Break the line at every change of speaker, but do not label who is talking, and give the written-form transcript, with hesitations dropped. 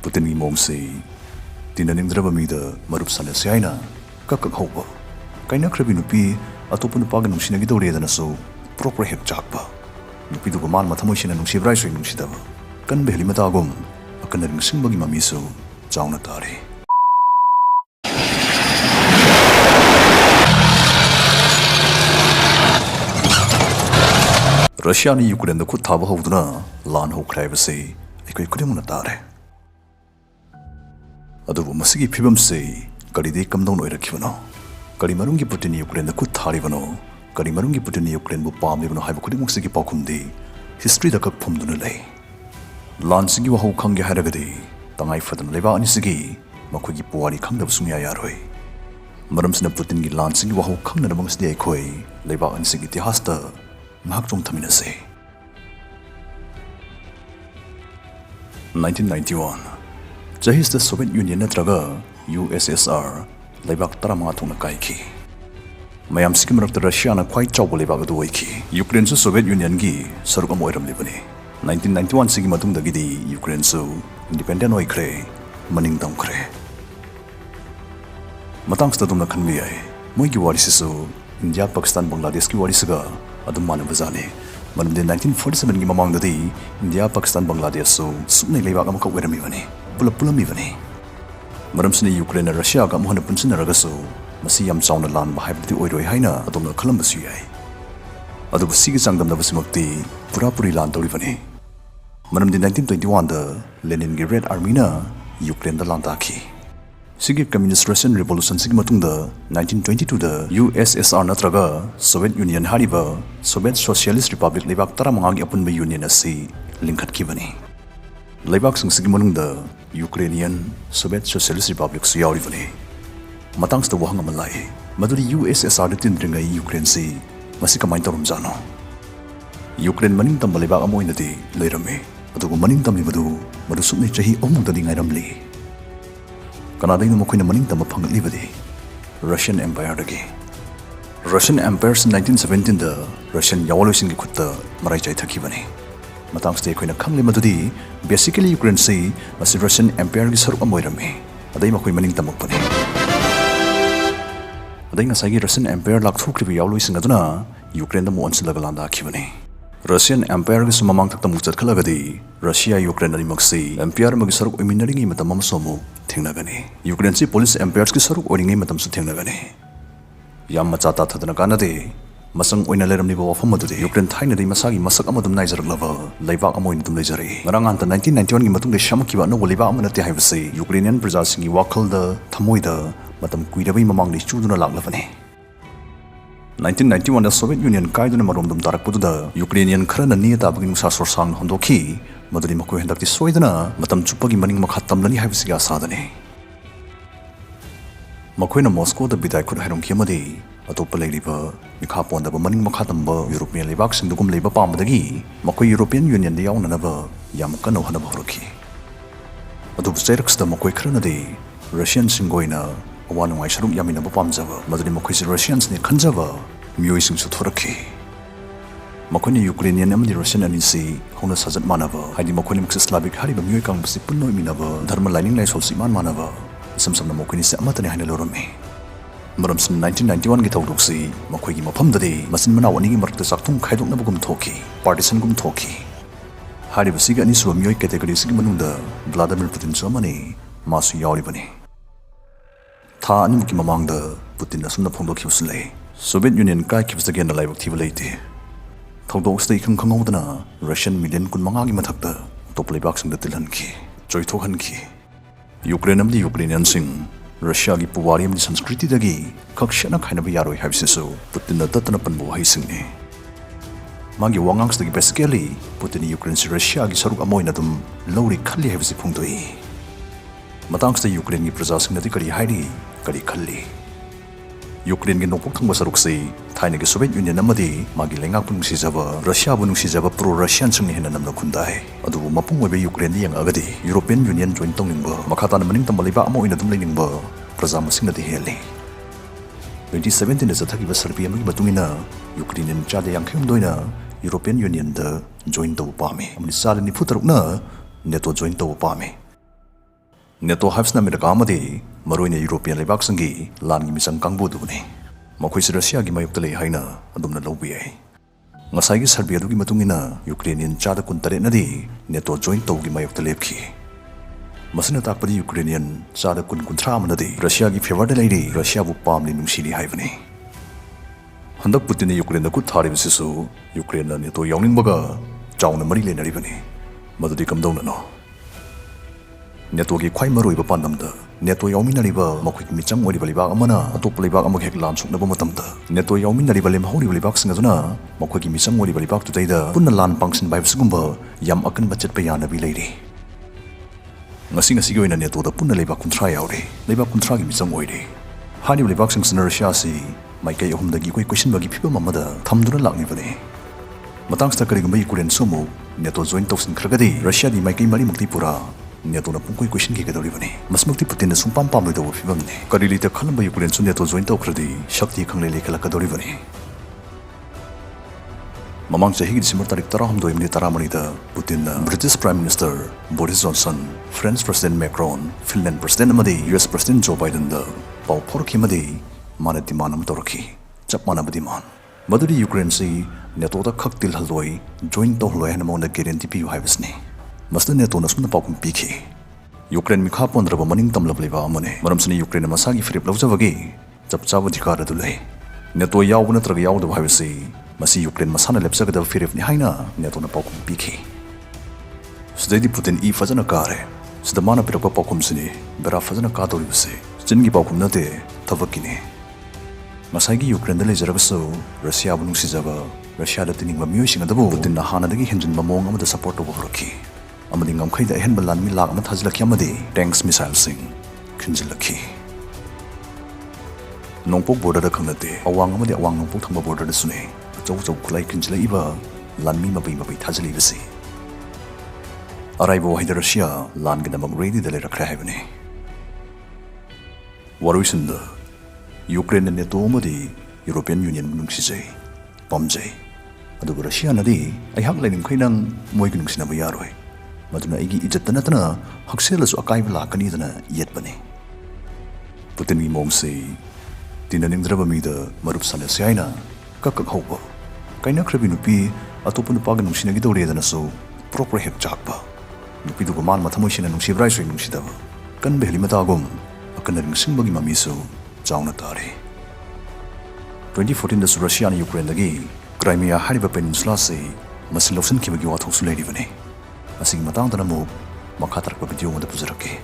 Putin Momsi, Tinanindra Mida, Marupsana Siana, Kakak Hoba, Kaina Krabinupi, Atopan Pagan Shinagidori than a so, proper head japa. Nupidu Man Matamushin and Shibrai Nushidava, Kan Behlimatagum, a Kanaring Simbagi Mamiso, Jaunatari. Russia and Ukraine the Kutaba Hoduna, Lan Ho Privacy, a Kudimunatare. Adu Masigi Pibum say, Karidi come down Oirakivano. Karimarungi put in Ukraine the Kutarivano, Karimarungi put in Ukraine Bupam, even Habakudimusiki Pakundi, history the Kakpumdunale. Lan Sigi Waho Kangi Haragadi, Tangai for the Leva and Sigi, Makugi Puari Kanga Sumia Yaroi. Madamsna put in Lan Sigi Waho Kanga amongst the Ekoi, Leva and Sigi Hasta. Mahaktum Taminase 1991 Jahis the Soviet Union Natraga USSR Lebak Taramatuna Kaiki Mayam Sikim of the Russian quite chow Lebak the Wiki Ukraine Soviet Union Gi Sargamoiram Libani 1991 Sigimatum the Gidi Ukraine so independent Oikre Maning Damkre Matangs the Duma Kanviai Muigi Warisiso India Pakistan Bangladesh Ki Warisiga Adumana Bazani. Madam the 1947 Mamang the day, India, Pakistan, Bangladesh, so soon they lay back Amaka Weramivani, Pulapulamivani. Madam Sini Ukraine and Russia got Mohanapun Ragaso, Masiam sound a land behind the Oiro Haina, Adona Columbus Ui. Adu Sigisangam Navasimokti, Purapuri land Olivani. Madam the 1921 the Lenin Red Armina, Ukraine the Landaki. Sigi Communist Russian Revolution Sigmatunda 1922 the USSR Natraga Soviet Union Hariba Soviet Socialist Republic Lebak Taramangi upon the Union Asi Linkat Kivani Lebak Sing Sigmanunda Ukrainian Soviet Socialist Republic Suyarivani Matangs the Wahangamalai Maduri USSR Tindringa Ukraine Sea Masika Maintarumzano Ukraine Maning Tambaleba Amoinati Lerame Adu Maning Tamibadu Madusuni Chahi Omudadi Iramli Canada Mokwina Maning Tamapang Livadi Russian Empire again. Russian Empires in 1917 the Russian Yawalosin Kuta Marajai Takivani. Matang stay Queen Kamli Madudi, basically Ukraine say, was the Russian Empire is her Amoirame, a day Makwi Maning Tamapani. A day Nasagi Russian Empire like Tukri Yawalosin Aduna, Ukraine the Mons Lagalanda Kivani. Russian Empire is among the Muzat Kalavadi, Russia, Ukraine and Moxie, Empire Magisar Eminaring Matamamasomo, Tinagani. Ukraine police empires Kisar or in Matam Sutinagani. Yamachata Tanaganade, Masang Winalam Nivo of Hamadu, Ukraine Tiny Masagi Masakamadam Nizer Lover, Leva Amoin to Lizari. Maranganta 1991 Matum Shamakiva no Leva Amanati Havasi, Ukrainian Brazil Wakal the Tamoida, Matam Kuidavi among the children of Lavani. 1991 the Soviet Union Kaidun Marumdum Tarakuda, Ukrainian Krana Nieta Bagin Sasor Hondoki, Maduri Mako Hendaki Soidana, Matam Chupagi Maning Makatam Lani Havsiga Sadani. Makoina Moscow the Bidai could have Kimadi, Atopale River, Mikapon the Maning Makatamba, European Levax and Dugum Labor Palmadagi, Mako European Union the Yaunanava, Yamakano Hanabaruki. Atop Serex the Makoi Kranadi, Russian Singoina. One way Sharum Yamina Pamzava, Madri Mokwis Russians near Kanzava, Muising Suturaki. Makoni Ukrainian and the Russian and Sea, Honas Hazard Manava, Hadi Mokonim Slavic Hariba Muikam Sipuno Minava, Dharma Lining Lights Siman Manava, some of the Mokini Samatan Hanelorome. Maramson 1991 Gitauduxi, Mokogi Mopam the day, Masin Manawani Marta Saktum Kaidum Nabugum Toki, Partisan Gum Toki. Hadi Vasiga Nisu Mui category Sigmanunda, Vladimir Putin Germany, Masu Yalivani. Ta Animki among the Putin Asuna Pondo Kisley. Soviet Union Kai keeps again the live activity. Taudo stay can come out Russian million Kunmangagi Matakta, Topley boxing the Tilanki, Joy Tohanki. Ukraine the Ukrainian sing, Russia gi Puwarium the Sanskriti dagi, Kakshana kind of Yaro have so, put in the Tatanapan Bohaising. Magi Wangangs the Bescali, put in the Ukraine's Russia gi Saru Amoinatum, Lori Kali have the Puntoi. Matangs the Ukraine Brazil the Kari Heidi, Kari Kali. Ukraine no Pokang Saruxi, Tiny Soviet Union Namadi, Magilenga Punxizava, Russia Bunxizava pro Russian Sing in Namkundai, Adu Mapung Webe Ukrainian Agadi, European Union joint Tonimba, Makatan Maning Tamaliba Amo in the Dumlinimba, Prazamasing the Heli. 2017 is a Taki Serbia Batumina, Ukrainian Chade Yang Doina, European Union the joint Topami, Amnisal Niputaruna, Neto joint Topami. NATO haibsna America amadi maroina European leibaksangi langi misang kangbudubani makoisi Russia gi mayukta lei haina adumna lawbi ai ngasai gi Serbia dugi matungina Ukrainian chada kuntare nadi NATO joint tawgi mayukta lepki masina takpadi Ukrainian chada kuntra amanadi Russia gi favor da leiri Russia bu pamli nungsini haibani handak Putin Ukraine da kut tharibasisu Ukraine na NATO yawningbaga chauna mari lenaribani madudi kamdawna no NATO gi khwai maroiba pandamda NATO yawminariba makhoi michang ori balibak amana atop balibak amag hek lam suknaba matamda NATO yawminariba lem hori balibak singaduna makhoi gi michang ori balibak tutaida punna lan pangsin baibsugumba yam akan bachet pa yana bi leiri ngasi gi oina NATO da punna lebak kuntra yauri lebak kuntra gi michang oiri hani balibak sing sina Russia si maikai ahumdagi koi question bagi phiba mamada thamduna lakni bane matang sta kari gumbai Ukraine somo NATO join toksin khragadi Russia di maikai mari mukti pura NATO na pungkoi question ki gadori bane masmukti Putin na sumpam pamloi do phibamne karili ta khalamba Ukraine su NATO join tokhradi shakti khangle lekala kadori bane mamang chahi gi December tarik 12 minute 10 da Putin na British Prime Minister Boris Johnson French President Macron Finland President amadi US President Joe Biden da pau phorki madi mana dimanam torki chap mana badiman maduri Ukraine si NATO da khaktil haloi join to hloi hana mona guarantee pi haibsni masna NATO na sumna pakum piki Ukraine mi khapon raba maning tamlab leba amane maramsni Ukraine masagi frip lawjawagi chapchaw adhikar adulai NATO yawna traga yawda haibsi masi Ukraine masana lepsagada firif ni haina NATO na pakum piki sdedi Putin I fazana kare sdamana pirapa pakum sini bera fazana ka doribse jingi pakum nate thavakini masagi Ukraine da lejarabaso Russia bu nungsijaba Russia da tiningba miyosing adabu Putin na hanadagi henjinba mong amada support to boraki amadi ngamkhaida henba lanmi lak ama thajlaki amadi tanks missile sing khinjilaki nongpok border da khangnate awang amadi awang nongpok thangba border da sune chau chau khulai khinjilaiba lanmi mabai thajli basi araibo haida Russia lan ginamam ready da le rakha haibane waruisinda Ukraine NATO amadi European Union nungsijai pamjai aduga Russia nadi aihak laining khainang moi ginungsinaba yaroi maduna igi ijat natana hakselasu akai lakani dana yetbani Putin mi mongse tinaning draba mi da marup salase aina kakak hoba kaina khrabi nupi atopu nupa ga nungsina gi dore dana so proper hek chakba nupi du man mathamoi sina nungsi brai soi nungsidaba kan behli matagum akan ring singbagi mami so chauna tare 2014 da Russia na Ukraine dagi Crimea hariba peninsula se masiloksan kibagi wathok su leiri bane asing matang dana mu makhatar pa video ma da puzarake